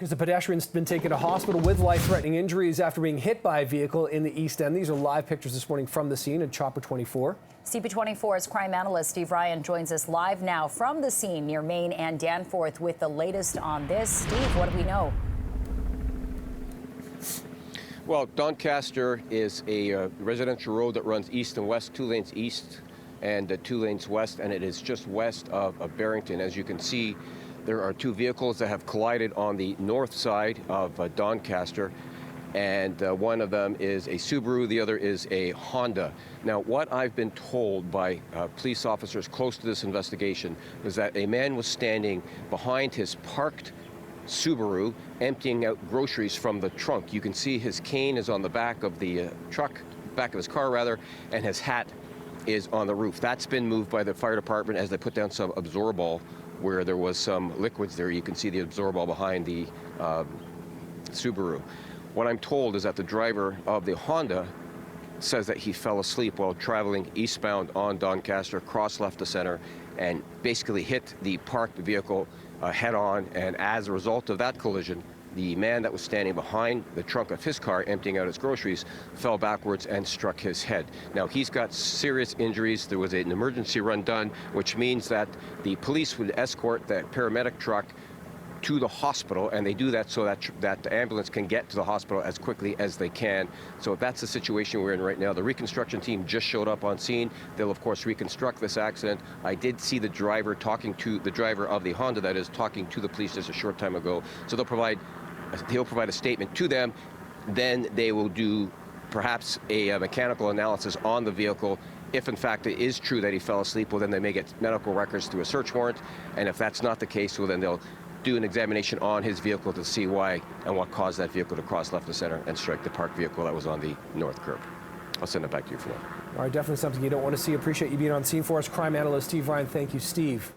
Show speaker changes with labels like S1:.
S1: Because a pedestrian's been taken to hospital with life-threatening injuries after being hit by a vehicle in the East End. These are live pictures this morning from the scene at Chopper 24.
S2: CP24's crime analyst Steve Ryan joins us live now from the scene near Main and Danforth with the latest on this. Steve, what do we know?
S3: Well, Doncaster is a residential road that runs east and west, 2 lanes east and 2 lanes west, and it is just west of Barrington. As you can see, there are 2 vehicles that have collided on the north side of Doncaster, and one of them is a Subaru, the other is a Honda. Now, what I've been told by police officers close to this investigation was that a man was standing behind his parked Subaru emptying out groceries from the trunk. You can see his cane is on the back of the back of his car rather, and his hat is on the roof. That's been moved by the fire department as they put down some Absorbol where there was some liquids there. You can see the Absorbol behind the Subaru. What I'm told is that the driver of the Honda says that he fell asleep while traveling eastbound on Doncaster, crossed left to center, and basically hit the parked vehicle head on. And as a result of that collision, the man that was standing behind the trunk of his car emptying out his groceries fell backwards and struck his head. Now, he's got serious injuries. There was an emergency run done, which means that the police would escort the paramedic truck to the hospital, and they do that so that the ambulance can get to the hospital as quickly as they can. So that's the situation we're in right now. The reconstruction team just showed up on scene. They'll, of course, reconstruct this accident. I did see the driver the driver of the Honda, that is, talking to the police just a short time ago. So he'll provide a statement to them. Then they will do perhaps a mechanical analysis on the vehicle. If in fact it is true that he fell asleep, well, then they may get medical records through a search warrant. And if that's not the case, well, then they'll do an examination on his vehicle to see why and what caused that vehicle to cross left to center and strike the parked vehicle that was on the north curb. I'll send it back to you for now.
S1: All right, definitely something you don't want to see. Appreciate you being on scene for us. Crime analyst Steve Ryan. Thank you, Steve.